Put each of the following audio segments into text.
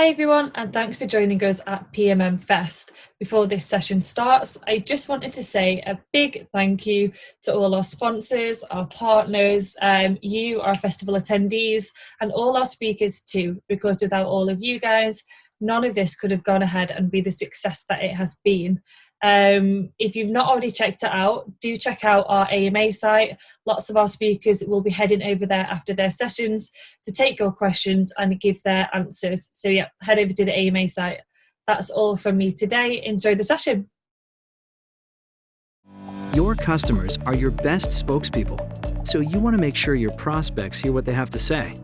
Hi everyone, and thanks for joining us at PMM Fest. Before this session starts, I just wanted to say a big thank you to all our sponsors, our partners, you, our festival attendees, and all our speakers too, because without all of you guys, none of this could have gone ahead and be the success that it has been. If you've not already checked it out, do check out our AMA site. Lots of our speakers will be heading over there after their sessions to take your questions and give their answers. So yeah, head over to the AMA site. That's all from me today. Enjoy the session. Your customers are your best spokespeople, so you want to make sure your prospects hear what they have to say.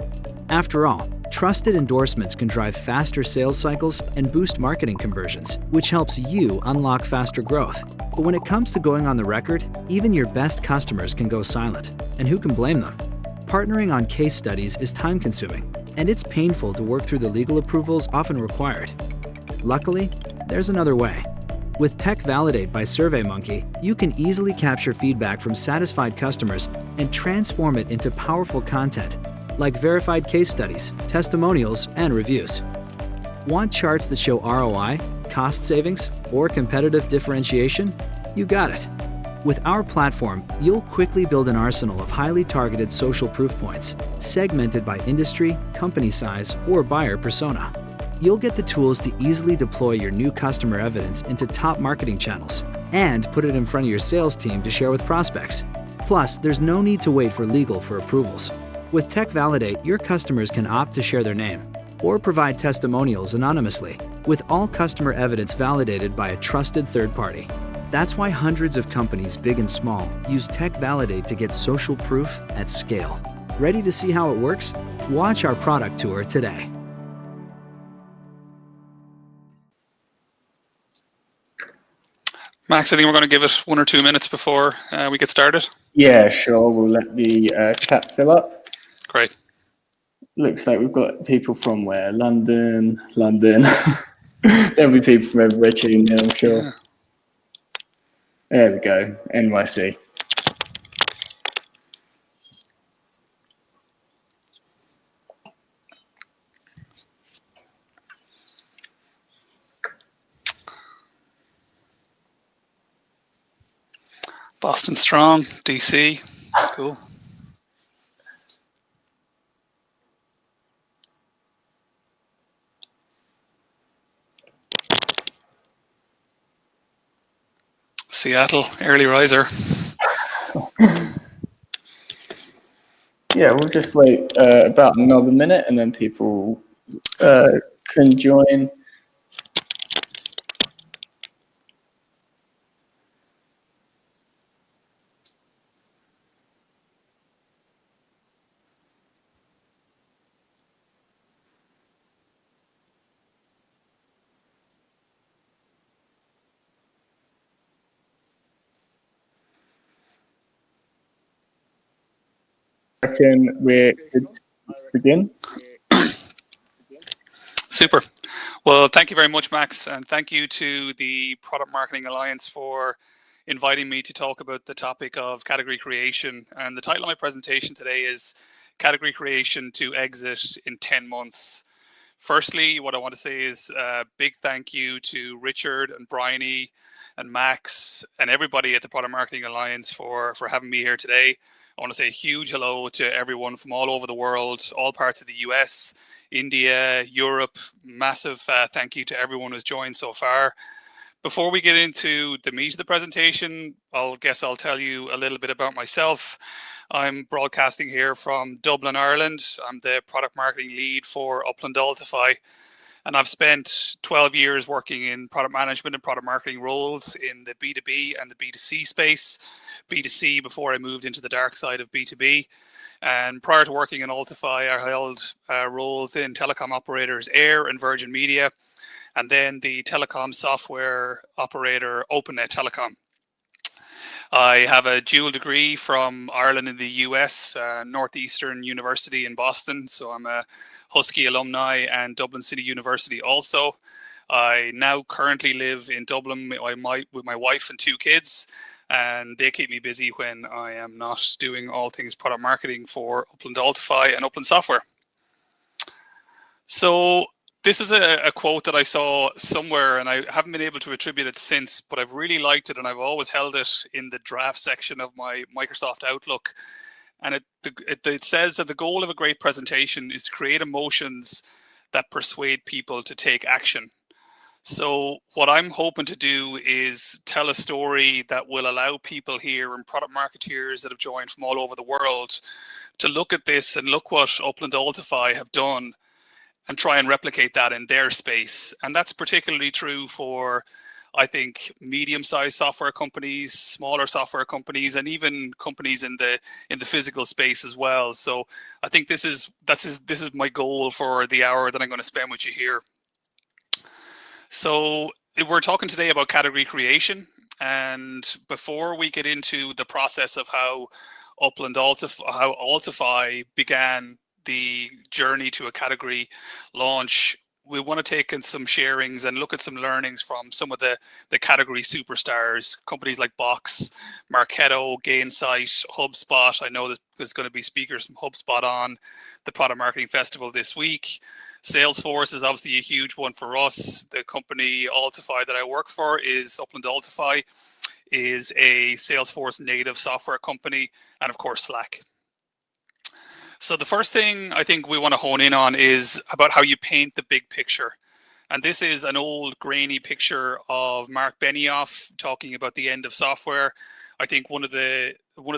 After all, trusted endorsements can drive faster sales cycles and boost marketing conversions, which helps you unlock faster growth. But when it comes to going on the record, even your best customers can go silent, and who can blame them? Partnering on case studies is time-consuming, and it's painful to work through the legal approvals often required. Luckily, there's another way. With Tech Validate by SurveyMonkey, you can easily capture feedback from satisfied customers and transform it into powerful content, like verified case studies, testimonials, and reviews. Want charts that show ROI, cost savings, or competitive differentiation? You got it. With our platform, you'll quickly build an arsenal of highly targeted social proof points, segmented by industry, company size, or buyer persona. You'll get the tools to easily deploy your new customer evidence into top marketing channels and put it in front of your sales team to share with prospects. Plus, there's no need to wait for legal for approvals. With Tech Validate, your customers can opt to share their name or provide testimonials anonymously, with all customer evidence validated by a trusted third party. That's why hundreds of companies, big and small, use Tech Validate to get social proof at scale. Ready to see how it works? Watch our product tour today. Max, I think we're going to give it 1 or 2 minutes before we get started. Yeah, sure. We'll let the chat fill up. Great. Looks like we've got people from where? London. There'll be people from everywhere tuning in, I'm sure. Yeah. There we go. NYC. Boston strong, DC. Cool. Seattle, early riser. Yeah, we'll just wait about another minute and then people can join. I reckon we're good to begin. Super. Well, thank you very much, Max, and thank you to the Product Marketing Alliance for inviting me to talk about the topic of category creation. And the title of my presentation today is Category Creation to Exit in 10 Months. Firstly, what I want to say is a big thank you to Richard and Bryony and Max and everybody at the Product Marketing Alliance for having me here today. I want to say a huge hello to everyone from all over the world, all parts of the US, India, Europe. Massive thank you to everyone who's joined so far. Before we get into the meat of the presentation, I'll tell you a little bit about myself. I'm broadcasting here from Dublin, Ireland. I'm the product marketing lead for Upland Altify, and I've spent 12 years working in product management and product marketing roles in the B2B and the B2C space. B2C before I moved into the dark side of B2B. And prior to working in Altify, I held roles in telecom operators Air and Virgin Media, and then the telecom software operator OpenNet Telecom. I have a dual degree from Ireland and the US, Northeastern University in Boston. So I'm a Husky alumni, and Dublin City University also. I now currently live in Dublin with my wife and 2 kids, and they keep me busy when I am not doing all things product marketing for Upland Altify and Upland Software. So This was a quote that I saw somewhere, and I haven't been able to attribute it since, but I've really liked it, and I've always held it in the draft section of my Microsoft Outlook. And it says that the goal of a great presentation is to create emotions that persuade people to take action. So what I'm hoping to do is tell a story that will allow people here and product marketeers that have joined from all over the world to look at this and look what Upland Altify have done and try and replicate that in their space. And that's particularly true for, I think, medium-sized software companies, smaller software companies, and even companies in the physical space as well. So I think this is my goal for the hour that I'm going to spend with you here. So we're talking today about category creation, and before we get into the process of how Altify began the journey to a category launch, we want to take in some sharings and look at some learnings from some of the category superstars, companies like Box, Marketo, Gainsight, HubSpot. I know there's going to be speakers from HubSpot on the Product Marketing Festival this week. Salesforce is obviously a huge one for us. The company Altify that I work for is Upland Altify, is a Salesforce native software company, and of course Slack. So the first thing I think we want to hone in on is about how you paint the big picture. And this is an old grainy picture of Mark Benioff talking about the end of software. I think one of the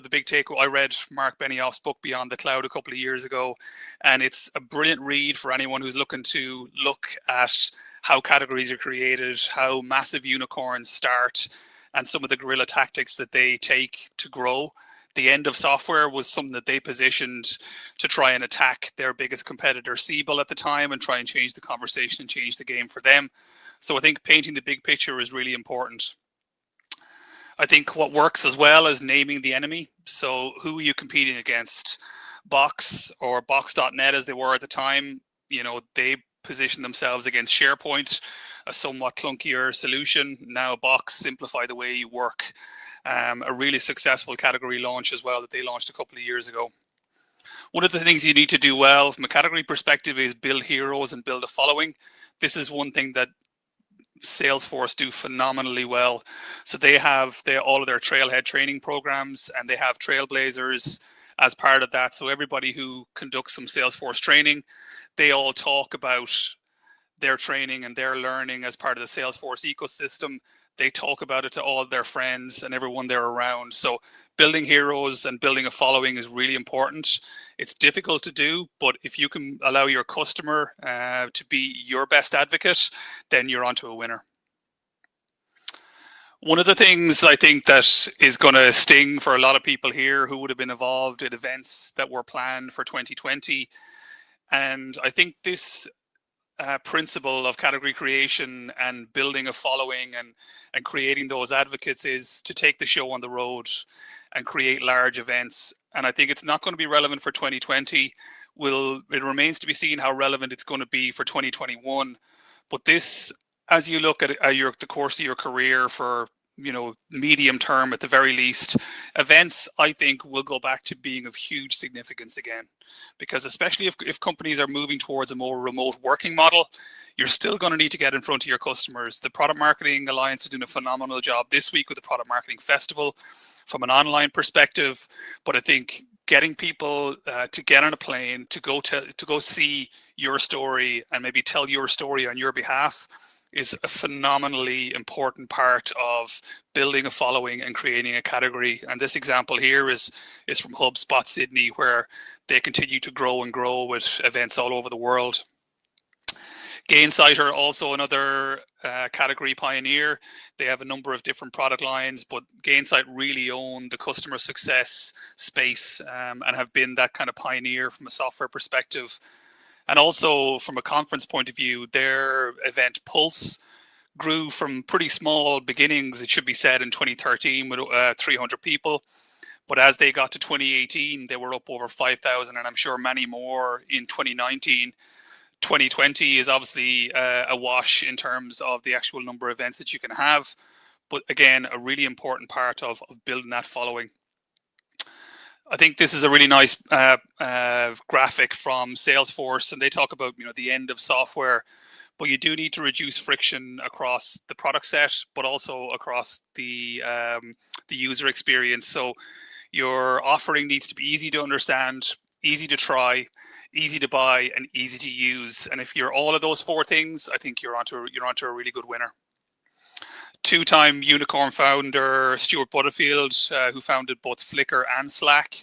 big takeaways, I read Mark Benioff's book Beyond the Cloud a couple of years ago, and it's a brilliant read for anyone who's looking to look at how categories are created, how massive unicorns start, and some of the guerrilla tactics that they take to grow. The end of software was something that they positioned to try and attack their biggest competitor, Siebel, at the time, and try and change the conversation and change the game for them. So I think painting the big picture is really important. I think what works as well is naming the enemy. So who are you competing against? Box, or Box.net as they were at the time, they positioned themselves against SharePoint, a somewhat clunkier solution. Now Box simplify the way you work. A really successful category launch as well that they launched a couple of years ago. One of the things you need to do well from a category perspective is build heroes and build a following. This is one thing that Salesforce do phenomenally well. So they have all of their Trailhead training programs, and they have Trailblazers as part of that. So everybody who conducts some Salesforce training, they all talk about their training and their learning as part of the Salesforce ecosystem. They talk about it to all of their friends and everyone they're around. So building heroes and building a following is really important. It's difficult to do, but if you can allow your customer to be your best advocate, then you're onto a winner. One of the things I think that is going to sting for a lot of people here who would have been involved in events that were planned for 2020, and I think this principle of category creation and building a following and creating those advocates is to take the show on the road and create large events. And I think it's not going to be relevant for 2020. It remains to be seen how relevant it's going to be for 2021. But this, as you look at the course of your career for medium term at the very least, events I think will go back to being of huge significance again. Because especially if companies are moving towards a more remote working model, you're still going to need to get in front of your customers. The Product Marketing Alliance is doing a phenomenal job this week with the Product Marketing Festival from an online perspective. But I think getting people to get on a plane, to go see your story and maybe tell your story on your behalf is a phenomenally important part of building a following and creating a category. And this example here is from HubSpot Sydney, where they continue to grow and grow with events all over the world. Gainsight are also another category pioneer. They have a number of different product lines, but Gainsight really own the customer success space and have been that kind of pioneer from a software perspective. And also from a conference point of view, their event Pulse grew from pretty small beginnings, it should be said, in 2013 with 300 people. But as they got to 2018, they were up over 5,000, and I'm sure many more in 2019. 2020 is obviously a wash in terms of the actual number of events that you can have. But again, a really important part of building that following. I think this is a really nice graphic from Salesforce, and they talk about the end of software. but you do need to reduce friction across the product set, but also across the user experience. So your offering needs to be easy to understand, easy to try, easy to buy, and easy to use. And if you're all of those four things, I think you're onto a really good winner. Two-time unicorn founder Stuart Butterfield, who founded both Flickr and Slack,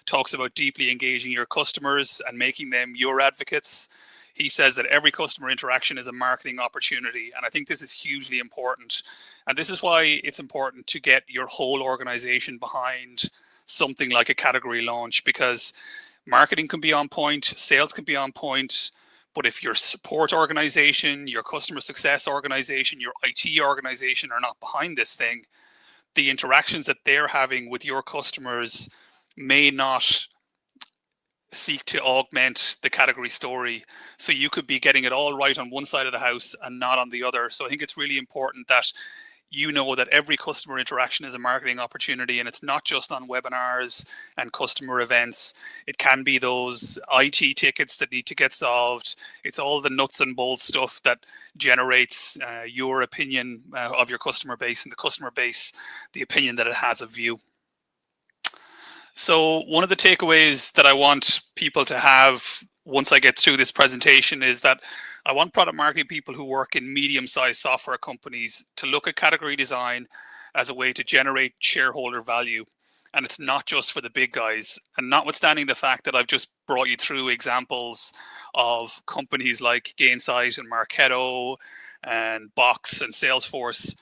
talks about deeply engaging your customers and making them your advocates. He says that every customer interaction is a marketing opportunity. And I think this is hugely important. And this is why it's important to get your whole organization behind something like a category launch, because marketing can be on point, sales can be on point, but if your support organization, your customer success organization, your IT organization are not behind this thing, the interactions that they're having with your customers may not seek to augment the category story. So you could be getting it all right on one side of the house and not on the other. So I think it's really important that you know that every customer interaction is a marketing opportunity, and it's not just on webinars and customer events. It can be those IT tickets that need to get solved. It's all the nuts and bolts stuff that generates your opinion of your customer base, and the customer base, the opinion that it has of you. So one of the takeaways that I want people to have once I get through this presentation is that I want product marketing people who work in medium-sized software companies to look at category design as a way to generate shareholder value. And it's not just for the big guys. And notwithstanding the fact that I've just brought you through examples of companies like Gainsight and Marketo and Box and Salesforce,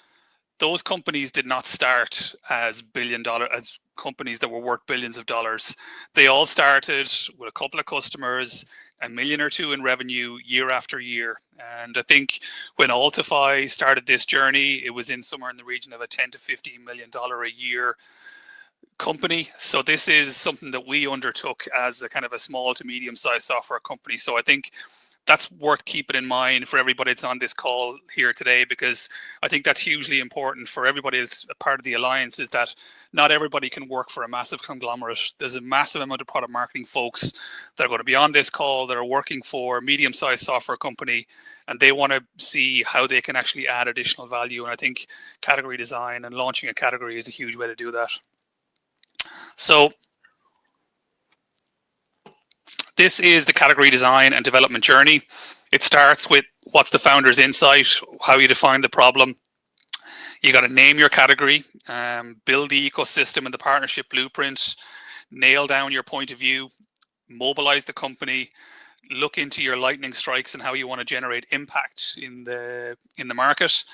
those companies did not start as as companies that were worth billions of dollars. They all started with a couple of customers, $1 million or $2 million in revenue year after year. And I think when Altify started this journey, it was in somewhere in the region of a $10 to $15 million a year company. So this is something that we undertook as a kind of a small to medium sized software company. So I think that's worth keeping in mind for everybody that's on this call here today, because I think that's hugely important for everybody that's a part of the Alliance, is that not everybody can work for a massive conglomerate. There's a massive amount of product marketing folks that are going to be on this call that are working for a medium-sized software company, and they want to see how they can actually add additional value. And I think category design and launching a category is a huge way to do that. So this is the category design and development journey. It starts with what's the founder's insight, how you define the problem. You got to name your category, build the ecosystem and the partnership blueprint, nail down your point of view, mobilize the company, look into your lightning strikes and how you want to generate impact in the market,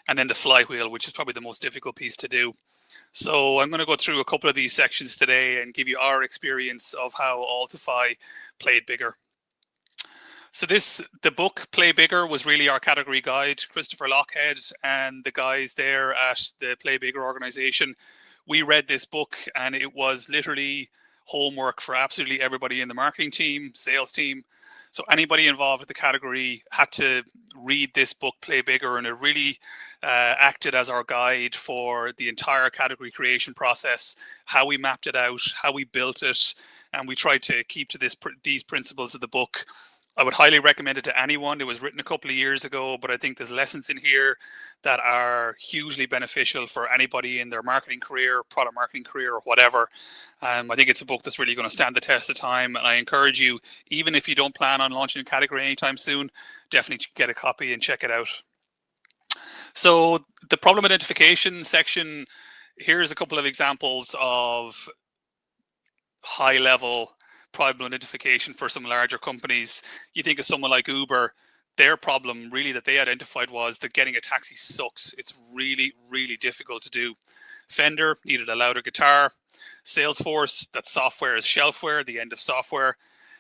and then the flywheel, which is probably the most difficult piece to do. So I'm going to go through a couple of these sections today and give you our experience of how Altify played bigger. So the book Play Bigger was really our category guide. Christopher Lochhead and the guys there at the Play Bigger organization, we read this book, and it was literally homework for absolutely everybody in the marketing team, sales team. So anybody involved with the category had to read this book, Play Bigger, and it really acted as our guide for the entire category creation process, how we mapped it out, how we built it, and we tried to keep to these principles of the book. I would highly recommend it to anyone. It was written a couple of years ago, but I think there's lessons in here that are hugely beneficial for anybody in their marketing career, product marketing career, or whatever. I think it's a book that's really going to stand the test of time. And I encourage you, even if you don't plan on launching a category anytime soon, definitely get a copy and check it out. So the problem identification section, here's a couple of examples of high level problem identification for some larger companies. You think of someone like Uber, their problem really that they identified was that getting a taxi sucks. It's really, really difficult to do. Fender needed a louder guitar. Salesforce, that software is shelfware, the end of software.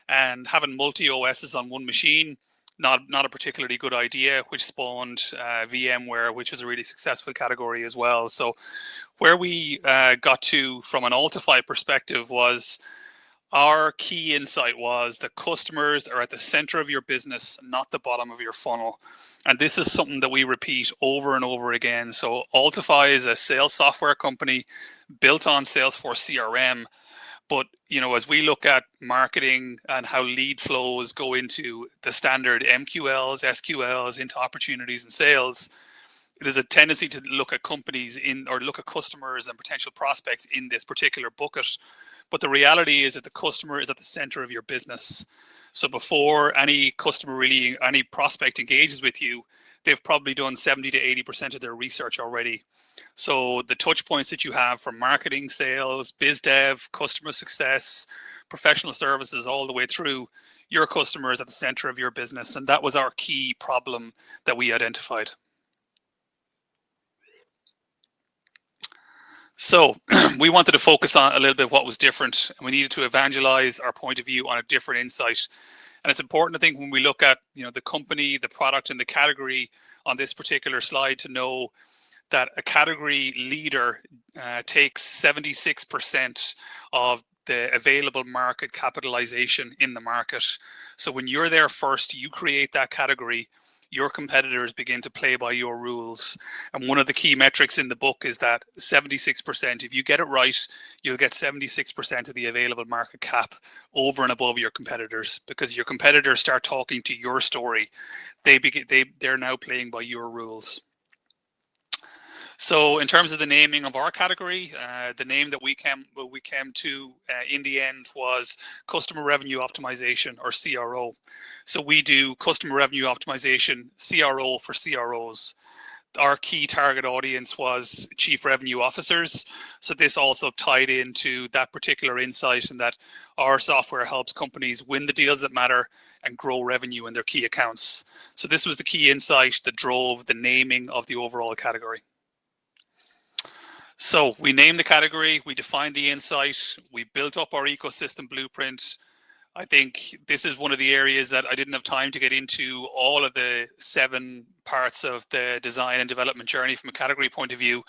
And having multi-OSs on one machine, not a particularly good idea, which spawned VMware, which was a really successful category as well. So where we got to from an Altify perspective was, our key insight was that customers are at the center of your business, not the bottom of your funnel. And this is something that we repeat over and over again. So Altify is a sales software company built on Salesforce CRM, But, as we look at marketing and how lead flows go into the standard MQLs, SQLs, into opportunities and sales, there's a tendency to look at companies or look at customers and potential prospects in this particular bucket. But the reality is that the customer is at the center of your business. So before any prospect engages with you, they've probably done 70 to 80% of their research already. So the touch points that you have from marketing, sales, biz dev, customer success, professional services, all the way through, your customer is at the center of your business. And that was our key problem that we identified. So we wanted to focus on a little bit what was different, and we needed to evangelize our point of view on a different insight. And it's important, I think, when we look at the company, the product, and the category on this particular slide, to know that a category leader takes 76% of the available market capitalization in the market. So when you're there first, you create that category, your competitors begin to play by your rules. And one of the key metrics in the book is that 76%, if you get it right, you'll get 76% of the available market cap over and above your competitors, because your competitors start talking to your story. They're now playing by your rules. So in terms of the naming of our category, the name that we came to in the end was Customer Revenue Optimization, or CRO. So we do Customer Revenue Optimization, CRO, for CROs. Our key target audience was Chief Revenue Officers. So this also tied into that particular insight, and that our software helps companies win the deals that matter and grow revenue in their key accounts. So this was the key insight that drove the naming of the overall category. So we named the category, we defined the insight, we built up our ecosystem blueprint. I think this is one of the areas that I didn't have time to get into all of the 7 parts of the design and development journey from a category point of view.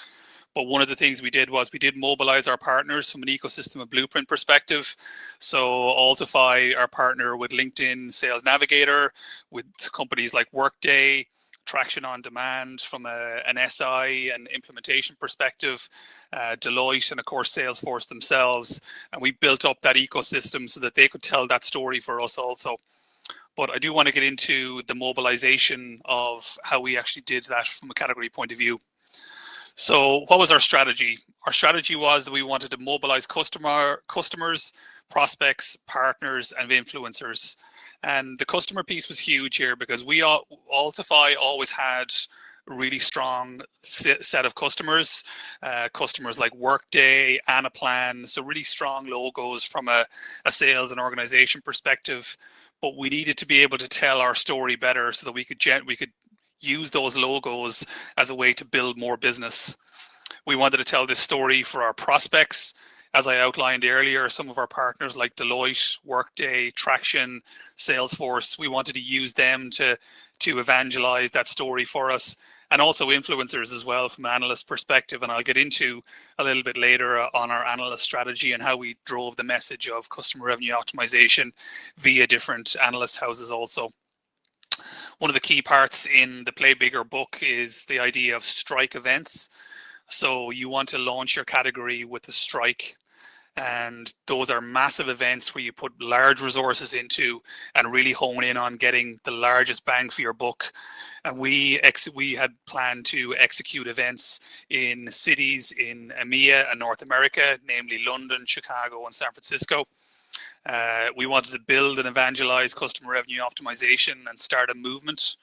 But one of the things we did was we did mobilize our partners from an ecosystem and blueprint perspective. So Altify, our partner with LinkedIn Sales Navigator, with companies like Workday, Traction on Demand from an SI and implementation perspective, Deloitte, and of course Salesforce themselves. And we built up that ecosystem so that they could tell that story for us also. But I do want to get into the mobilization of how we actually did that from a category point of view. So what was our strategy? Our strategy was that we wanted to mobilize customers, prospects, partners, and influencers. And the customer piece was huge here, because Altify always had a really strong set of customers, customers like Workday, Anaplan, so really strong logos from a sales and organization perspective. But we needed to be able to tell our story better so that we could use those logos as a way to build more business. We wanted to tell this story for our prospects. As I outlined earlier, some of our partners like Deloitte, Workday, Traction, Salesforce, we wanted to use them to evangelize that story for us, and also influencers as well from an analyst perspective. And I'll get into a little bit later on our analyst strategy and how we drove the message of customer revenue optimization via different analyst houses also. One of the key parts in the Play Bigger book is the idea of strike events. So you want to launch your category with a strike, and those are massive events where you put large resources into and really hone in on getting the largest bang for your buck. And we had planned to execute events in cities in EMEA and North America, namely London, Chicago, and San Francisco. We wanted to build and evangelize customer revenue optimization and start a movement.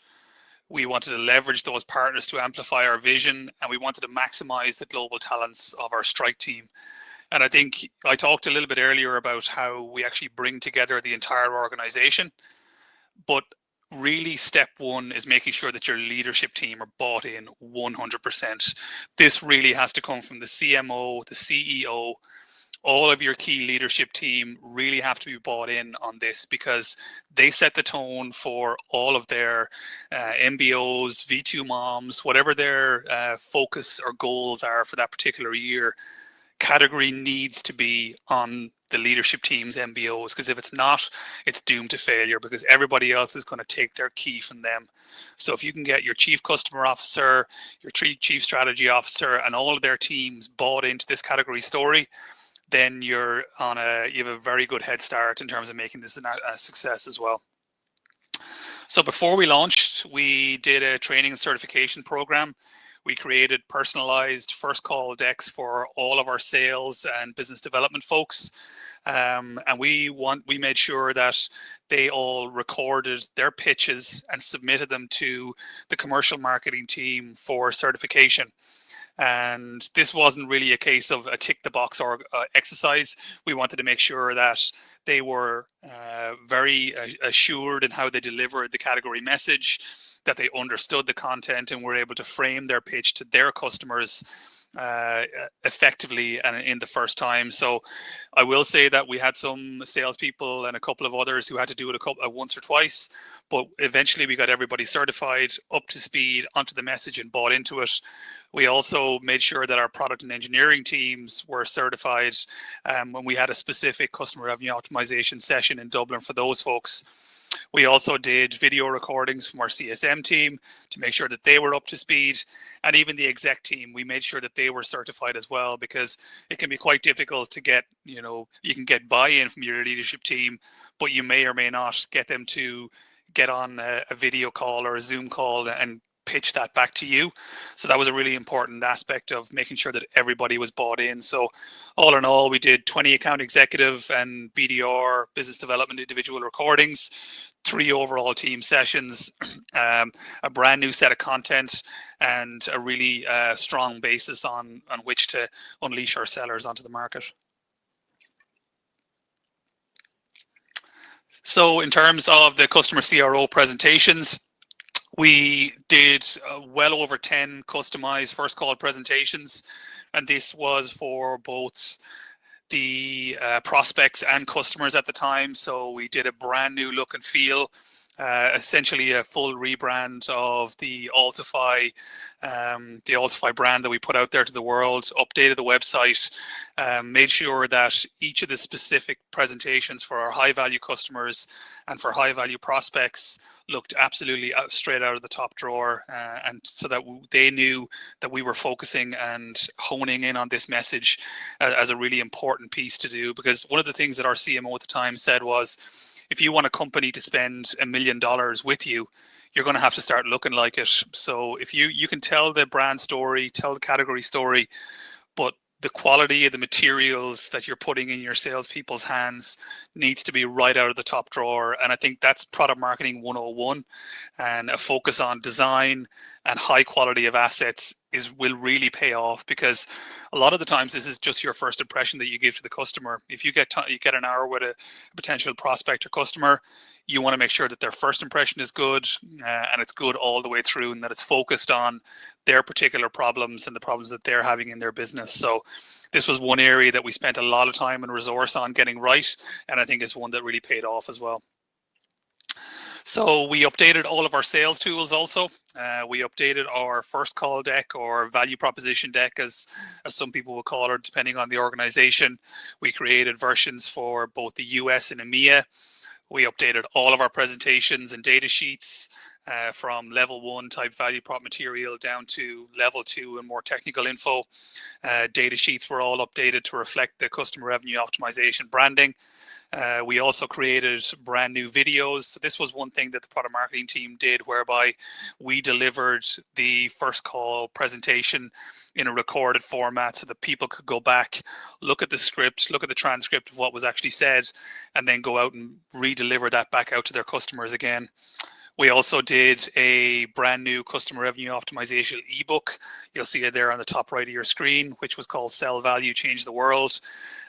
We wanted to leverage those partners to amplify our vision, and we wanted to maximize the global talents of our strike team. And I think I talked a little bit earlier about how we actually bring together the entire organization. But really, step one is making sure that your leadership team are bought in 100%. This really has to come from the CMO, the CEO. All of your key leadership team really have to be bought in on this, because they set the tone for all of their MBOs, V2 moms, whatever their focus or goals are for that particular year. Category needs to be on the leadership team's MBOs, because if it's not, it's doomed to failure, because everybody else is going to take their key from them. So if you can get your chief customer officer, your chief strategy officer, and all of their teams bought into this category story, then you have a very good head start in terms of making this a success as well. So before we launched, we did a training and certification program. We created personalized first call decks for all of our sales and business development folks. And we made sure that they all recorded their pitches and submitted them to the commercial marketing team for certification. And this wasn't really a case of a tick the box or exercise. We wanted to make sure that they were very assured in how they delivered the category message, that they understood the content and were able to frame their pitch to their customers effectively and in the first time. So I will say that we had some salespeople and a couple of others who had to do it once or twice, but eventually we got everybody certified, up to speed, onto the message and bought into it. We also made sure that our product and engineering teams were certified when we had a specific customer revenue optimization session in Dublin for those folks. We also did video recordings from our CSM team to make sure that they were up to speed, and even the exec team, we made sure that they were certified as well, because it can be quite difficult to get, you can get buy-in from your leadership team, but you may or may not get them to get on a video call or a Zoom call and pitch that back to you. So that was a really important aspect of making sure that everybody was bought in. So all in all, we did 20 account executive and BDR, business development individual recordings, 3 overall team sessions, a brand new set of content, and a really strong basis on which to unleash our sellers onto the market. So in terms of the customer CRO presentations, we did well over 10 customized first call presentations, and this was for both the prospects and customers at the time. So we did a brand new look and feel, essentially a full rebrand of the Altify brand that we put out there to the world, updated the website, made sure that each of the specific presentations for our high value customers and for high value prospects looked absolutely straight out of the top drawer, and so that they knew that we were focusing and honing in on this message as a really important piece to do. Because one of the things that our CMO at the time said was, if you want a company to spend $1 million with you, you're going to have to start looking like it. So if you can tell the brand story, tell the category story, but the quality of the materials that you're putting in your salespeople's hands needs to be right out of the top drawer. And I think that's product marketing 101, and a focus on design and high quality of assets will really pay off, because a lot of the times this is just your first impression that you give to the customer. If you get an hour with a potential prospect or customer, you want to make sure that their first impression is good, and it's good all the way through, and that it's focused on their particular problems and the problems that they're having in their business. So this was one area that we spent a lot of time and resource on getting right, and I think it's one that really paid off as well. So we updated all of our sales tools also. We updated our first call deck, or value proposition deck, as some people will call it, depending on the organization. We created versions for both the US and EMEA. We updated all of our presentations and data sheets, from level 1 type value prop material down to level 2 and more technical info. Data sheets were all updated to reflect the customer revenue optimization branding. We also created brand new videos. So this was one thing that the product marketing team did, whereby we delivered the first call presentation in a recorded format so that people could go back, look at the script, look at the transcript of what was actually said, and then go out and re-deliver that back out to their customers again. We also did a brand new customer revenue optimization ebook. You'll see it there on the top right of your screen, which was called Sell Value, Change the World,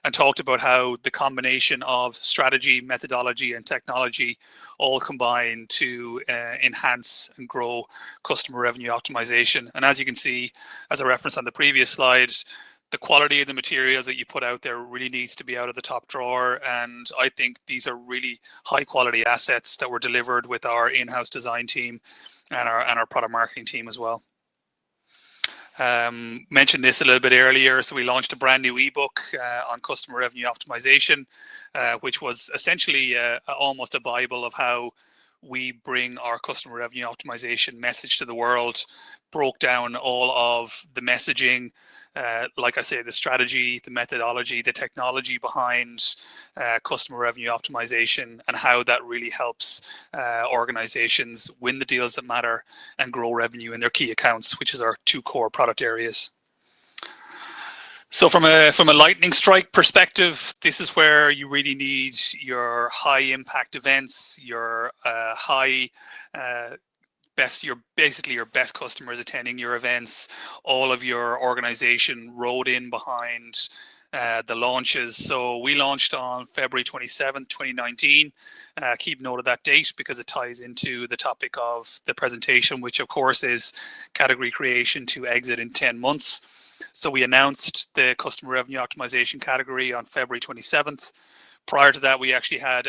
and talked about how the combination of strategy, methodology, and technology all combine to enhance and grow customer revenue optimization. And as you can see, as I referenced on the previous slides, the quality of the materials that you put out there really needs to be out of the top drawer. And I think these are really high quality assets that were delivered with our in-house design team and our product marketing team as well. Mentioned this a little bit earlier. So we launched a brand new ebook on customer revenue optimization, which was essentially almost a Bible of how we bring our customer revenue optimization message to the world, broke down all of the messaging, like I say, the strategy, the methodology, the technology behind customer revenue optimization, and how that really helps organizations win the deals that matter and grow revenue in their key accounts, which is our 2 core product areas. So from a lightning strike perspective, this is where you really need your high impact events, your basically your best customers attending your events, all of your organization rode in behind the launches. So we launched on February 27th, 2019. Keep note of that date because it ties into the topic of the presentation, which of course is category creation to exit in 10 months. So we announced the customer revenue optimization category on February 27th. Prior to that, we actually had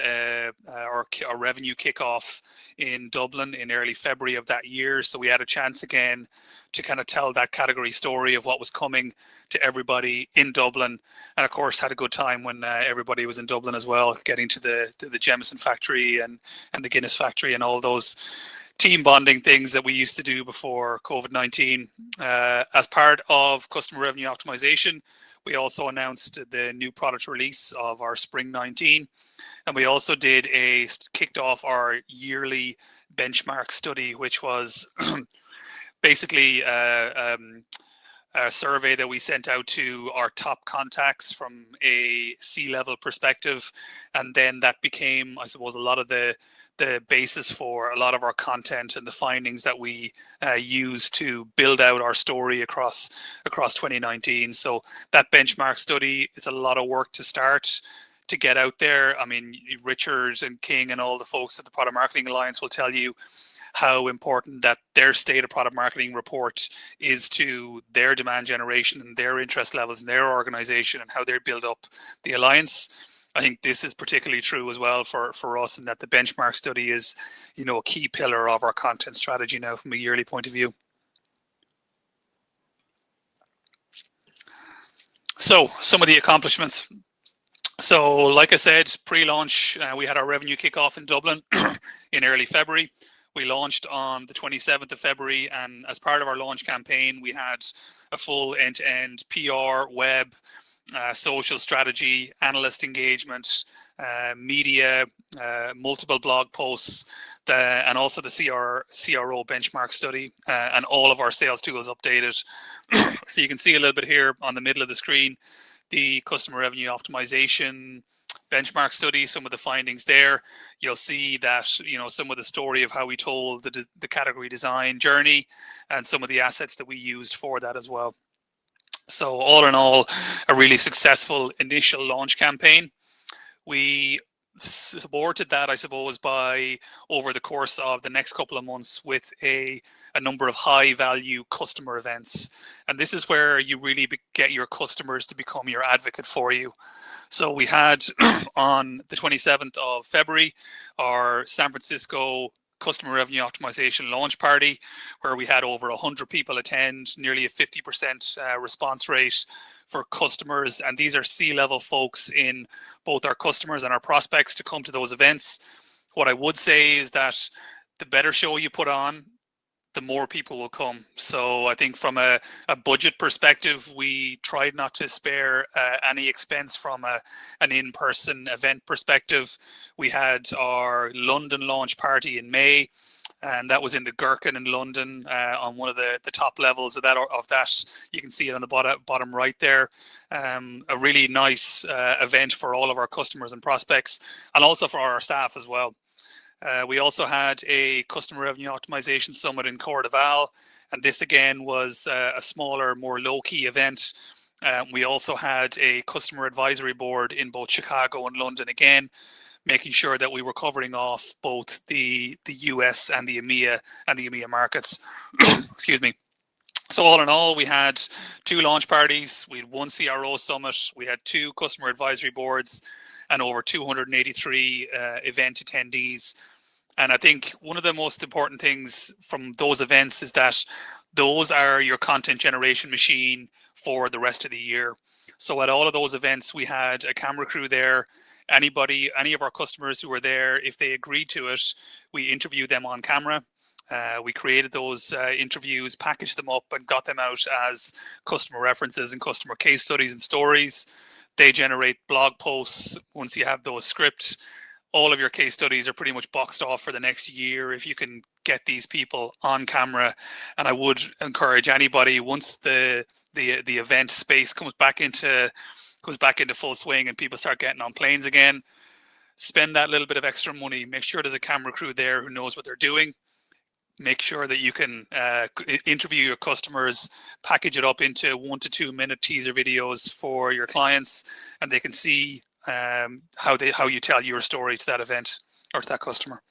our revenue kickoff in Dublin in early February of that year. So we had a chance again to kind of tell that category story of what was coming to everybody in Dublin. And of course, had a good time when everybody was in Dublin as well, getting to the Jameson factory and the Guinness factory and all those team bonding things that we used to do before COVID-19. As part of customer revenue optimization, we also announced the new product release of our Spring 19. And we also kicked off our yearly benchmark study, which was basically a survey that we sent out to our top contacts from a C-level perspective. And then that became, I suppose, a lot of the basis for a lot of our content and the findings that we use to build out our story across 2019. So that benchmark study, it's a lot of work to start to get out there. I mean, Richard and King and all the folks at the Product Marketing Alliance will tell you how important that their state of product marketing report is to their demand generation and their interest levels in their organization and how they build up the alliance. I think this is particularly true as well for us, and that the benchmark study is, a key pillar of our content strategy now from a yearly point of view. So some of the accomplishments. So like I said, pre-launch, we had our revenue kickoff in Dublin in early February. We launched on the 27th of February, and as part of our launch campaign, we had a full end-to-end PR, web, social strategy, analyst engagement, media, multiple blog posts, and also the CRO benchmark study, and all of our sales tools updated. So you can see a little bit here on the middle of the screen, the customer revenue optimization benchmark study, some of the findings there. You'll see that, some of the story of how we told the category design journey and some of the assets that we used for that as well. So all in all, a really successful initial launch campaign. We supported that, I suppose, by over the course of the next couple of months with a number of high value customer events. And this is where you really get your customers to become your advocate for you. So we had on the 27th of February, our San Francisco customer revenue optimization launch party, where we had over 100 people attend, nearly a 50% response rate for customers. And these are C-level folks in both our customers and our prospects to come to those events. What I would say is that the better show you put on, the more people will come. So I think from a budget perspective, we tried not to spare any expense from an in-person event perspective. We had our London launch party in May, and that was in the Gherkin in London on one of the top levels of that. You can see it on the bottom right there. A really nice event for all of our customers and prospects, and also for our staff as well. We also had a customer revenue optimization summit in Cordoval, and this again was a smaller, more low-key event. We also had a customer advisory board in both Chicago and London, again, making sure that we were covering off both the US and the EMEA markets. Excuse me. So all in all, we had 2 launch parties, we had 1 CRO summit, we had 2 customer advisory boards, and over 283 event attendees. And I think one of the most important things from those events is that those are your content generation machine for the rest of the year. So at all of those events, we had a camera crew there any of our customers who were there, if they agreed to it, we interviewed them on camera. We created those interviews, packaged them up, and got them out as customer references and customer case studies and stories. They generate blog posts. Once you have those scripts, all of your case studies are pretty much boxed off for the next year if you can get these people on camera. And I would encourage anybody, once the event space comes back into full swing and people start getting on planes again, spend that little bit of extra money. Make sure there's a camera crew there who knows what they're doing. Make sure that you can interview your customers, package it up into 1 to 2 minute teaser videos for your clients, and they can see how you tell your story to that event or to that customer.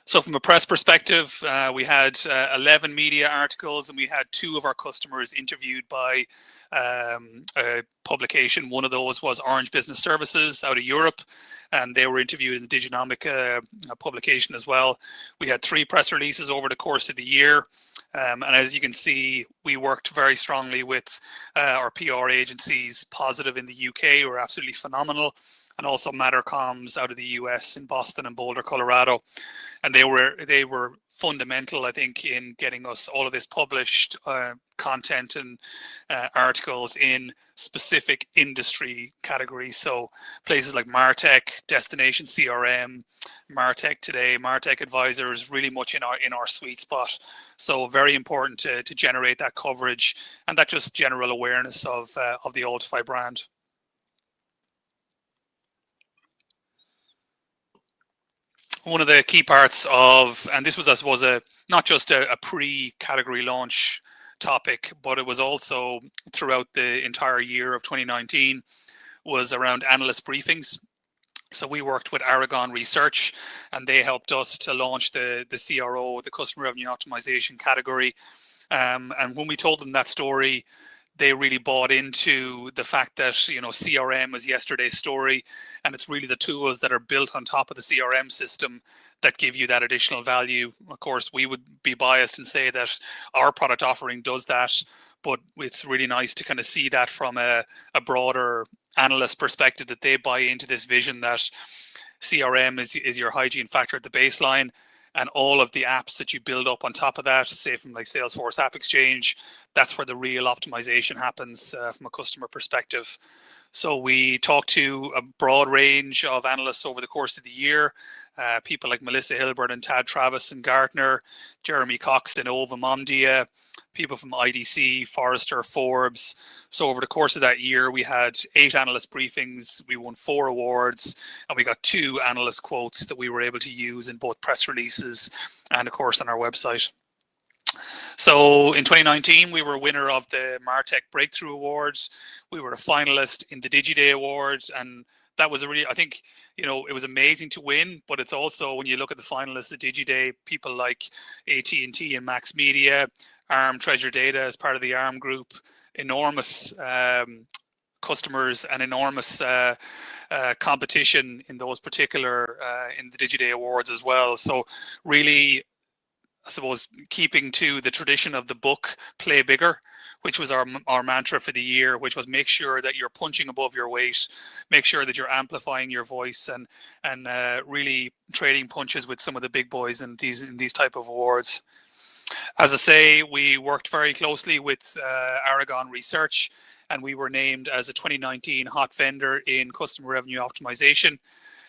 So from a press perspective, we had 11 media articles, and we had 2 of our customers interviewed by a publication. One of those was Orange Business Services out of Europe, and they were interviewed in the Diginomic publication as well. We had 3 press releases over the course of the year. And as you can see, we worked very strongly with our PR agencies. Positive in the UK were absolutely phenomenal, and also Matter Comms out of the US in Boston and Boulder, Colorado. And they were fundamental, I think, in getting us all of this published content and articles in specific industry categories. So places like Martech, Destination CRM, Martech Today, Martech Advisors, really much in our sweet spot. So very important to generate that coverage and that just general awareness of the Altify brand. One of the key parts of, and this was, I suppose, not just a pre-category launch topic, but it was also throughout the entire year of 2019, was around analyst briefings. So we worked with Aragon Research, and they helped us to launch the CRO, the Customer Revenue Optimization category. And when we told them that story, they really bought into the fact that, you know, CRM is yesterday's story, and it's really the tools that are built on top of the CRM system that give you that additional value. Of course, we would be biased and say that our product offering does that, but it's really nice to kind of see that from a broader analyst perspective, that they buy into this vision that CRM is your hygiene factor at the baseline, and all of the apps that you build up on top of that, say from like Salesforce App Exchange, that's where the real optimization happens from a customer perspective. So we talked to a broad range of analysts over the course of the year, people like Melissa Hilbert and Tad Travis and Gartner, Jeremy Coxton, Ovum Omdia, people from IDC, Forrester, Forbes. So over the course of that year, we had 8 analyst briefings, we won 4 awards, and we got 2 analyst quotes that we were able to use in both press releases and of course on our website. So in 2019, we were a winner of the Martech Breakthrough Awards. We were a finalist in the DigiDay Awards, and that was a really, I think, you know, it was amazing to win, but it's also, when you look at the finalists at DigiDay, people like AT&T and Max Media, ARM Treasure Data as part of the ARM group, enormous customers and enormous competition in those particular, in the DigiDay Awards as well. So really, I suppose, keeping to the tradition of the book, Play Bigger, which was our mantra for the year, which was make sure that you're punching above your weight, make sure that you're amplifying your voice, and really trading punches with some of the big boys in these type of awards. As I say, we worked very closely with Aragon Research, and we were named as a 2019 hot vendor in customer revenue optimization.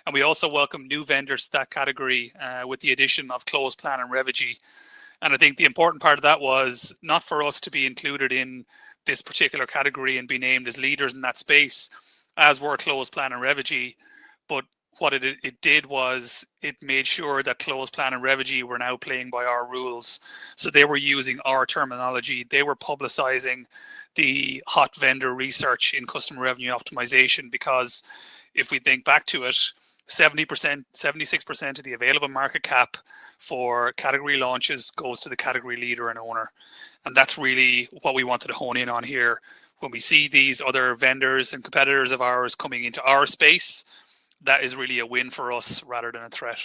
And we also welcome new vendors to that category with the addition of Closeplan and Revigy. And I think the important part of that was not for us to be included in this particular category and be named as leaders in that space, as were Closeplan and Revigy, but what it did was it made sure that Closeplan and Revigy were now playing by our rules. So they were using our terminology. They were publicizing the hot vendor research in customer revenue optimization, because if we think back to it, 70%, 76% of the available market cap for category launches goes to the category leader and owner. And that's really what we wanted to hone in on here. When we see these other vendors and competitors of ours coming into our space, that is really a win for us rather than a threat.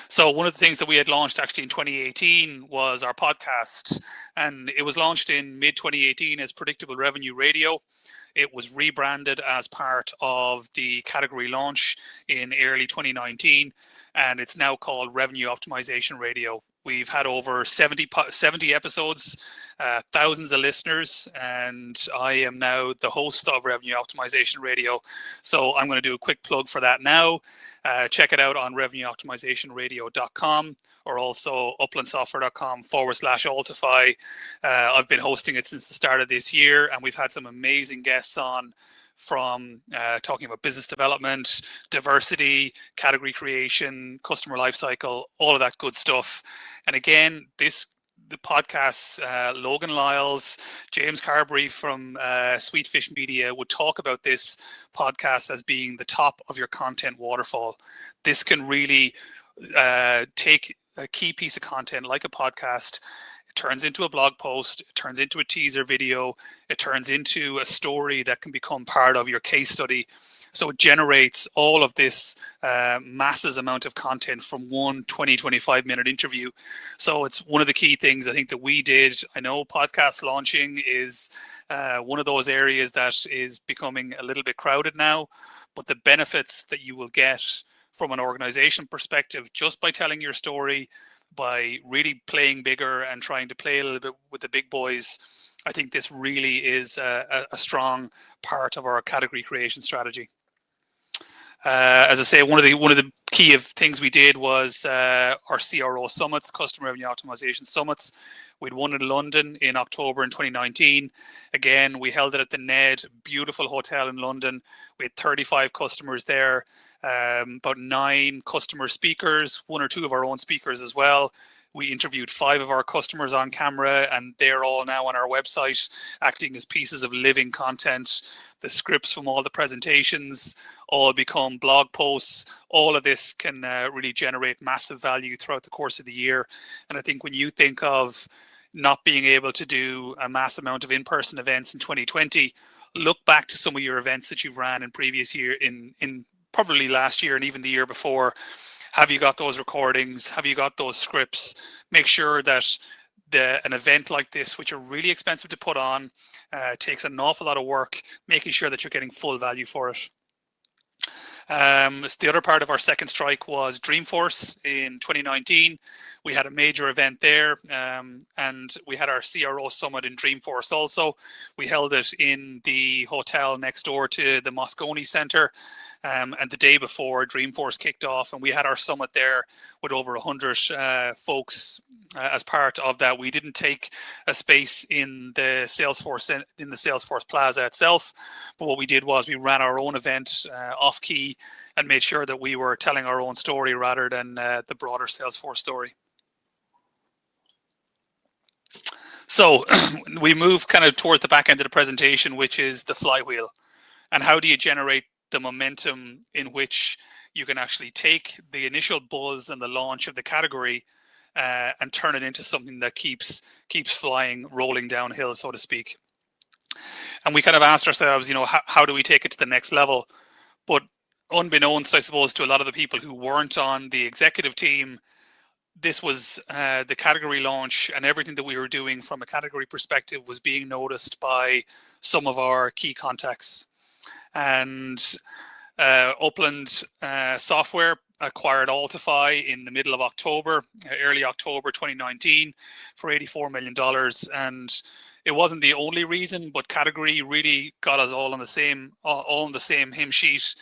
So one of the things that we had launched actually in 2018 was our podcast, and it was launched in mid 2018 as Predictable Revenue Radio. It was rebranded as part of the category launch in early 2019, and it's now called Revenue Optimization Radio. We've had over 70 episodes, thousands of listeners, and I am now the host of Revenue Optimization Radio. So I'm going to do a quick plug for that now. Check it out on revenueoptimizationradio.com or also uplandsoftware.com/Altify. I've been hosting it since the start of this year, and we've had some amazing guests on, from talking about business development, diversity, category creation, customer lifecycle, all of that good stuff. And again, the podcasts, Logan Lyles, James Carberry from Sweetfish Media would talk about this podcast as being the top of your content waterfall. This can really take a key piece of content like a podcast, turns into a blog post, it turns into a teaser video, it turns into a story that can become part of your case study. So it generates all of this massive amount of content from one 20-25 minute interview. So it's one of the key things I think that we did. I know podcast launching is one of those areas that is becoming a little bit crowded now, but the benefits that you will get from an organization perspective just by telling your story, by really playing bigger and trying to play a little bit with the big boys, I think this really is a strong part of our category creation strategy. As I say, one of the key of things we did was our CRO summits, Customer Revenue Optimization Summits. We'd won in London in October in 2019. Again, we held it at the Ned, beautiful hotel in London. We had 35 customers there, about 9 customer speakers, 1 or 2 of our own speakers as well. We interviewed 5 of our customers on camera, and they're all now on our website, acting as pieces of living content. The scripts from all the presentations all become blog posts. All of this can really generate massive value throughout the course of the year. And I think when you think of not being able to do a mass amount of in-person events in 2020, look back to some of your events that you've ran in previous year, in probably last year and even the year before. Have you got those recordings? Have you got those scripts? Make sure that an event like this, which are really expensive to put on, takes an awful lot of work, making sure that you're getting full value for it. The other part of our second strike was Dreamforce in 2019. We had a major event there, and we had our CRO summit in Dreamforce also. We held it in the hotel next door to the Moscone Center, and the day before Dreamforce kicked off, and we had our summit there with over 100 folks as part of that. We didn't take a space in the Salesforce Plaza itself, but what we did was we ran our own event off key and made sure that we were telling our own story rather than the broader Salesforce story. So we move kind of towards the back end of the presentation, which is the flywheel. And how do you generate the momentum in which you can actually take the initial buzz and the launch of the category and turn it into something that keeps flying, rolling downhill, so to speak. And we kind of asked ourselves, how do we take it to the next level? But unbeknownst, I suppose, to a lot of the people who weren't on the executive team, this was the category launch, and everything that we were doing from a category perspective was being noticed by some of our key contacts. And Upland Software acquired Altify in the middle of October, early October 2019, for $84 million. And it wasn't the only reason, but category really got us all on the same hymn sheet.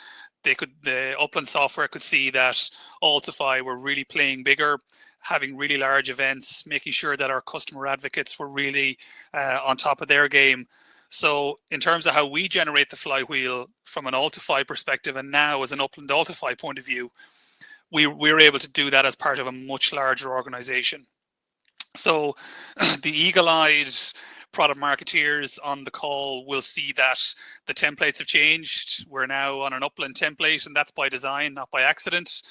The Upland Software could see that Altify were really playing bigger, having really large events, making sure that our customer advocates were really on top of their game. So in terms of how we generate the flywheel from an Altify perspective, and now as an Upland Altify point of view, we're able to do that as part of a much larger organization. So the eagle-eyed product marketeers on the call will see that the templates have changed. We're now on an Upland template, and that's by design, not by accident,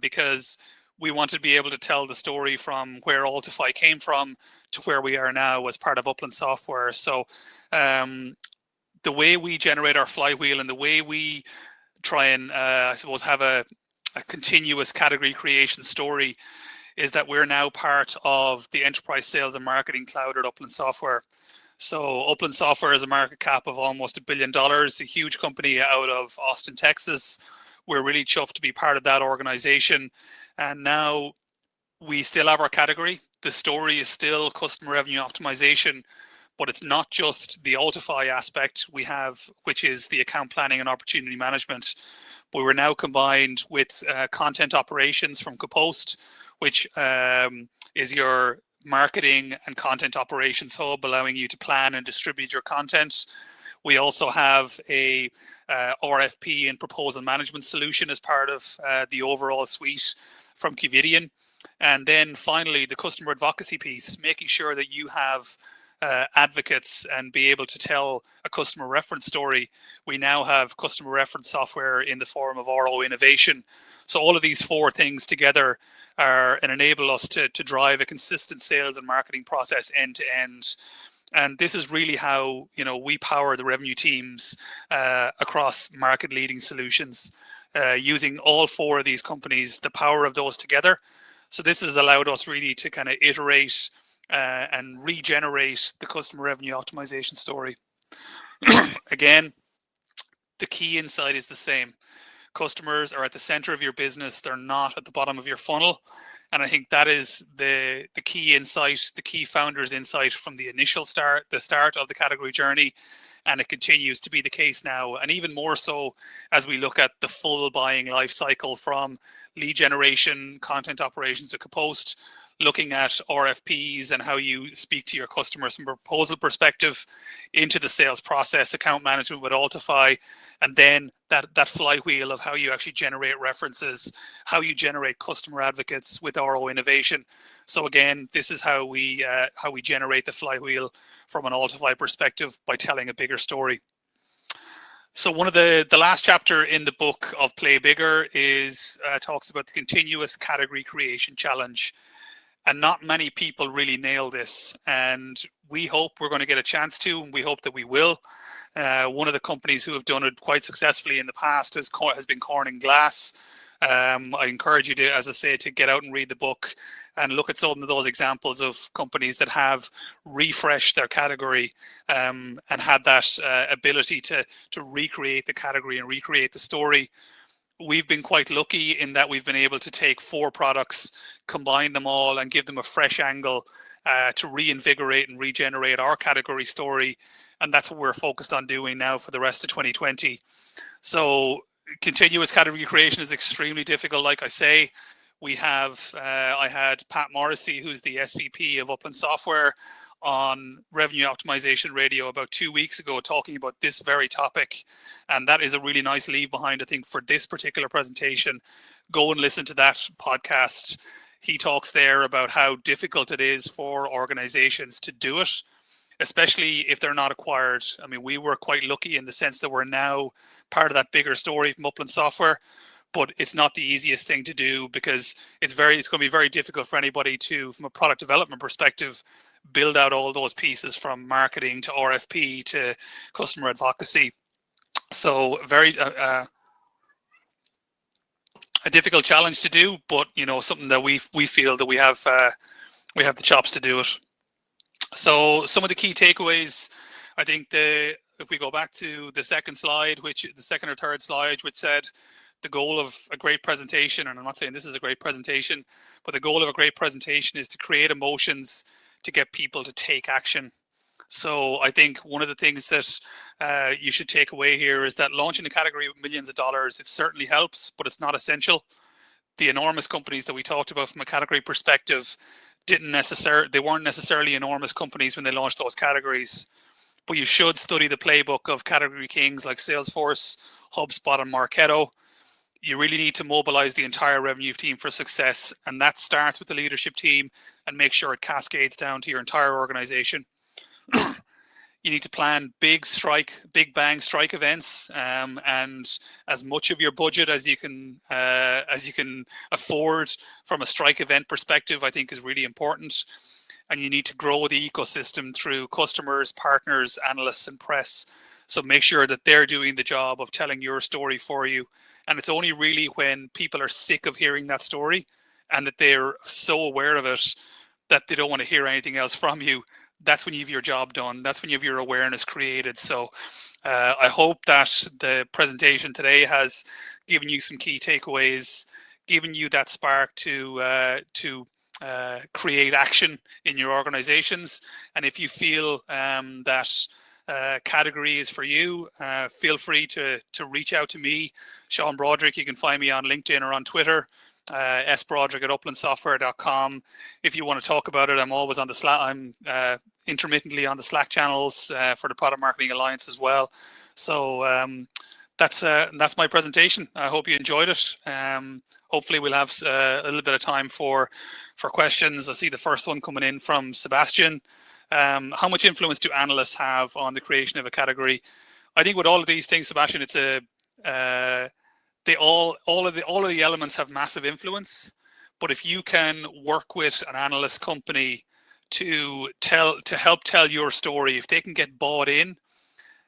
because we want to be able to tell the story from where Altify came from to where we are now as part of Upland Software. So the way we generate our flywheel and the way we try and, I suppose, have a a continuous category creation story is that we're now part of the enterprise sales and marketing cloud at Upland Software. So Upland Software is a market cap of almost $1 billion, a huge company out of Austin, Texas. We're really chuffed to be part of that organization. And now we still have our category. The story is still customer revenue optimization, but it's not just the Altify aspect we have, which is the account planning and opportunity management. But we're now combined with content operations from Kapost, which is your marketing and content operations hub, allowing you to plan and distribute your content. We also have a RFP and proposal management solution as part of the overall suite from Qvidian. And then finally, the customer advocacy piece, making sure that you have advocates and be able to tell a customer reference story. We now have customer reference software in the form of RO Innovation. So all of these four things together are and enable us to drive a consistent sales and marketing process end to end. And this is really how, you know, we power the revenue teams across market leading solutions using all four of these companies, the power of those together. So this has allowed us really to kind of iterate and regenerate the customer revenue optimization story. Again, the key insight is the same. Customers are at the center of your business. They're not at the bottom of your funnel. And I think that is the key insight, the key founder's insight from the initial start, the start of the category journey. And it continues to be the case now. And even more so as we look at the full buying life cycle from lead generation, content operations at Kapost, looking at RFPs and how you speak to your customers from a proposal perspective, into the sales process, account management with Altify, and then that flywheel of how you actually generate references, how you generate customer advocates with RO Innovation. So again, this is how we generate the flywheel from an Altify perspective, by telling a bigger story. So one of the last chapter in the book of Play Bigger is talks about the continuous category creation challenge. And not many people really nail this. And we hope we're going to get a chance to, and we hope that we will. One of the companies who have done it quite successfully in the past has been Corning Glass. I encourage you to, as I say, to get out and read the book and look at some of those examples of companies that have refreshed their category and had that ability to recreate the category and recreate the story. We've been quite lucky in that we've been able to take 4 products, combine them all and give them a fresh angle to reinvigorate and regenerate our category story. And that's what we're focused on doing now for the rest of 2020. So continuous category creation is extremely difficult. Like I say, we have, I had Pat Morrissey, who's the SVP of Upland Software, on Revenue Optimization Radio about 2 weeks ago, talking about this very topic. And that is a really nice leave behind, I think, for this particular presentation. Go and listen to that podcast. He talks there about how difficult it is for organizations to do it, especially if they're not acquired. I mean, we were quite lucky in the sense that we're now part of that bigger story from Upland Software, but it's not the easiest thing to do, because it's going to be very difficult for anybody to, from a product development perspective, build out all those pieces from marketing to RFP to customer advocacy. So very a difficult challenge to do, but you know, something that we feel that we have the chops to do it. So some of the key takeaways, I think if we go back to the second slide, the second or third slide, which said the goal of a great presentation, and I'm not saying this is a great presentation, but the goal of a great presentation is to create emotions to get people to take action. So I think one of the things that you should take away here is that launching a category with millions of dollars, it certainly helps, but it's not essential. The enormous companies that we talked about from a category perspective they weren't necessarily enormous companies when they launched those categories. But you should study the playbook of category kings like Salesforce, HubSpot, and Marketo. You really need to mobilize the entire revenue team for success. And that starts with the leadership team, and make sure it cascades down to your entire organization. You need to plan big bang strike events, and as much of your budget as you can afford from a strike event perspective, I think is really important. And you need to grow the ecosystem through customers, partners, analysts, and press. So make sure that they're doing the job of telling your story for you. And it's only really when people are sick of hearing that story and that they're so aware of it that they don't want to hear anything else from you, that's when you have your job done. That's when you have your awareness created. So I hope that the presentation today has given you some key takeaways, given you that spark to create action in your organizations. And if you feel that category is for you, feel free to reach out to me, Sean Broderick. You can find me on LinkedIn or on Twitter, sbroderick@uplandsoftware.com. If you want to talk about it, I'm always on the Slack. I'm intermittently on the Slack channels for the Product Marketing Alliance as well. So that's my presentation. I hope you enjoyed it. Hopefully we'll have a little bit of time for questions. I see the first one coming in from Sebastian. How much influence do analysts have on the creation of a category? I think with all of these things, Sebastian, it's all of the elements have massive influence. But if you can work with an analyst company to help tell your story, if they can get bought in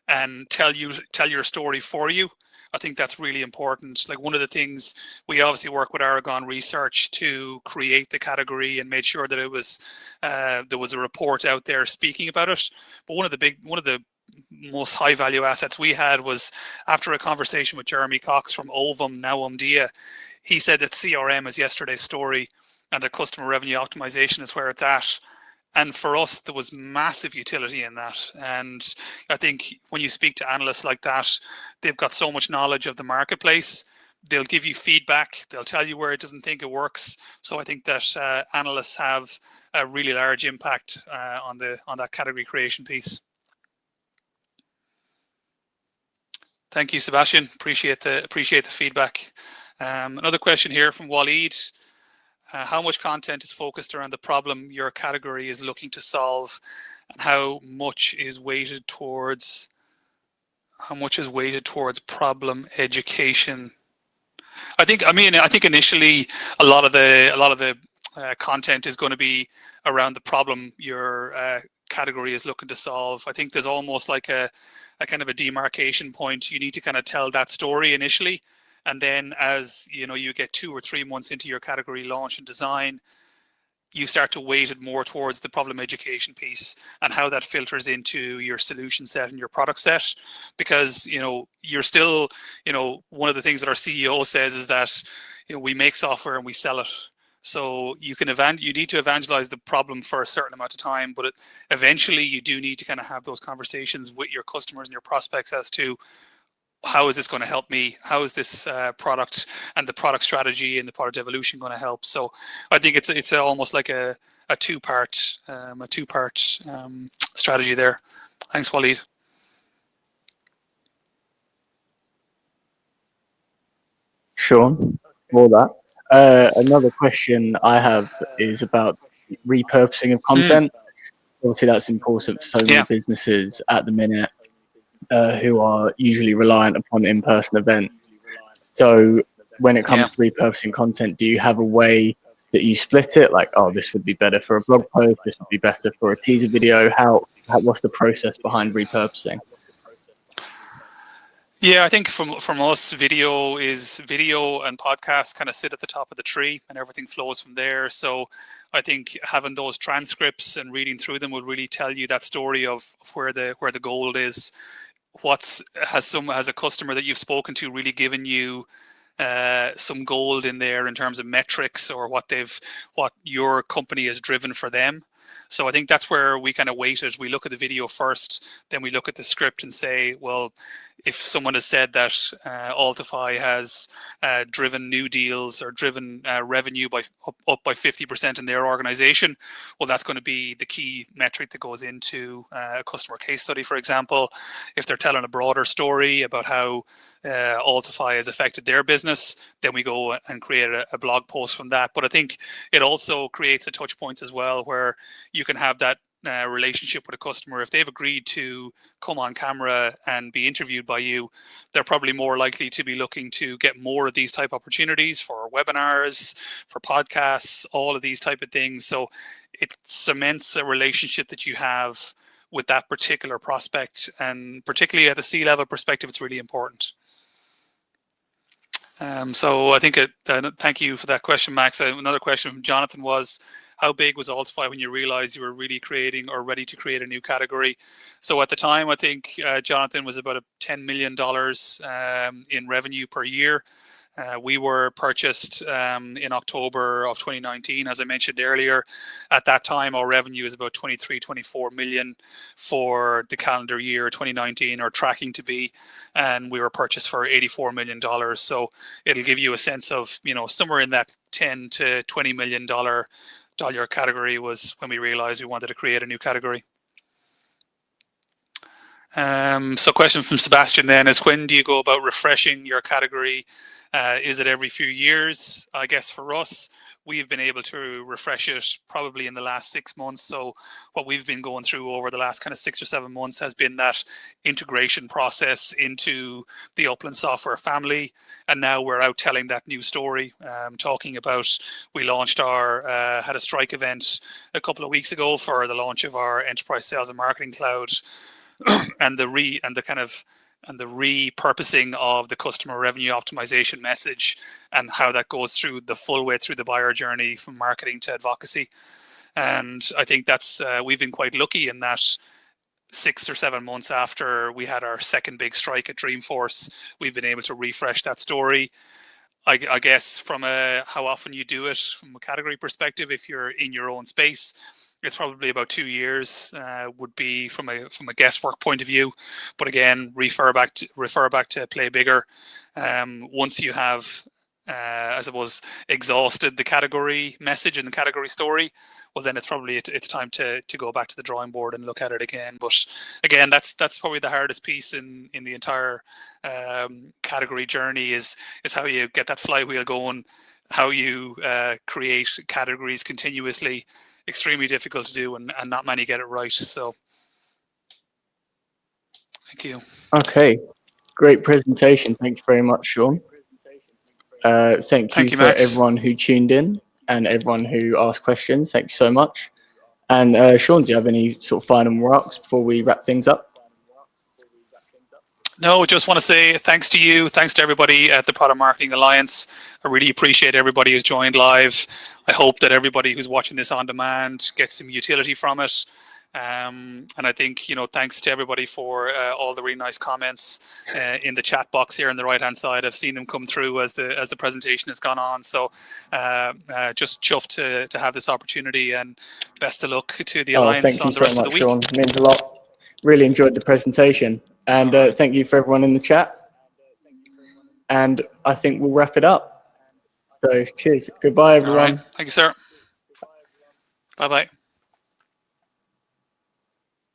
and tell your story for you, I think that's really important. Like, one of the things, we obviously work with Aragon Research to create the category and made sure that it was there was a report out there speaking about it. But one of the most high value assets we had was, after a conversation with Jeremy Cox from Ovum, now Omdia, he said that CRM is yesterday's story and that customer revenue optimization is where it's at. And for us, there was massive utility in that. And I think when you speak to analysts like that, they've got so much knowledge of the marketplace. They'll give you feedback. They'll tell you where it doesn't think it works. So I think that analysts have a really large impact on that category creation piece. Thank you, Sebastian. Appreciate the feedback. Another question here from Waleed. How much content is focused around the problem your category is looking to solve, and how much is weighted towards problem education? I think initially a lot of the content is going to be around the problem your category is looking to solve. I think there's almost like a kind of a demarcation point. You need to kind of tell that story initially. And then as you get 2 or 3 months into your category launch and design, you start to weight it more towards the problem education piece and how that filters into your solution set and your product set. Because, you're still, one of the things that our CEO says is that, we make software and we sell it. So you need to evangelize the problem for a certain amount of time, but eventually you do need to kind of have those conversations with your customers and your prospects as to, how is this going to help me? How is this product and the product strategy and the product evolution going to help? So I think it's almost like a two-part strategy there. Thanks, Waleed. Sean, for that. Another question I have is about repurposing of content. Obviously, that's important for so many businesses at the minute. Who are usually reliant upon in-person events. So when it comes to repurposing content, do you have a way that you split it? Like, this would be better for a blog post, this would be better for a teaser video. What's the process behind repurposing? Yeah, I think from us, video and podcasts kind of sit at the top of the tree and everything flows from there. So I think having those transcripts and reading through them will really tell you that story of where the gold is. Has a customer that you've spoken to really given you some gold in there in terms of metrics or what your company has driven for them? So I think that's where we kind of weight it. We look at the video first, then we look at the script and say, well, if someone has said that Altify has driven new deals or driven revenue up by 50% in their organization, well, that's going to be the key metric that goes into a customer case study, for example. If they're telling a broader story about how Altify has affected their business, then we go and create a blog post from that. But I think it also creates a touch points as well, where you can have that relationship with a customer. If they've agreed to come on camera and be interviewed by you, they're probably more likely to be looking to get more of these type opportunities for webinars, for podcasts, all of these type of things. So it cements a relationship that you have with that particular prospect, and particularly at the C-level perspective, it's really important. So I think thank you for that question, Max. Another question from Jonathan was, how big was Altify when you realized you were really creating or ready to create a new category? So at the time, I think Jonathan was about $10 million in revenue per year. We were purchased in October of 2019, as I mentioned earlier. At that time, our revenue is about 24 million for the calendar year 2019, or tracking to be, and we were purchased for $84 million. So it'll give you a sense of, somewhere in that $10 to $20 million category was when we realized we wanted to create a new category. So question from Sebastian then is, when do you go about refreshing your category? Is it every few years? I guess for us, we've been able to refresh it probably in the last 6 months. So what we've been going through over the last kind of 6 or 7 months has been that integration process into the Upland software family. And now we're out telling that new story, talking about, we launched had a strike event a couple of weeks ago for the launch of our Enterprise Sales and Marketing Cloud, and the repurposing of the customer revenue optimization message, and how that goes through the full way through the buyer journey from marketing to advocacy. And I think that's we've been quite lucky in that 6 or 7 months after we had our second big strike at Dreamforce, we've been able to refresh that story. I guess from how often you do it from a category perspective, if you're in your own space, it's probably about 2 years would be from a guesswork point of view. But again, refer back to Play Bigger. Once you have, I suppose, exhausted the category message and the category story, well, then it's probably it's time to go back to the drawing board and look at it again. But again, that's probably the hardest piece in the entire category journey is how you get that flywheel going, how you create categories continuously. Extremely difficult to do, and not many get it right. So thank you. Okay, great presentation. Thank you very much, Sean. Thank you for Max. Everyone who tuned in and everyone who asked questions. Thank you so much. And Sean, do you have any sort of final remarks before we wrap things up? No, just want to say thanks to you. Thanks to everybody at the Product Marketing Alliance. I really appreciate everybody who's joined live. I hope that everybody who's watching this on demand gets some utility from it. And I think, thanks to everybody for all the really nice comments in the chat box here on the right-hand side. I've seen them come through as the presentation has gone on. So just chuffed to have this opportunity, and best of luck to the Alliance on the rest of the week. Thank you so much, Sean. It means a lot. Really enjoyed the presentation. And thank you for everyone in the chat. And I think we'll wrap it up. So cheers. Goodbye, everyone. All right. Thank you, sir. Bye-bye.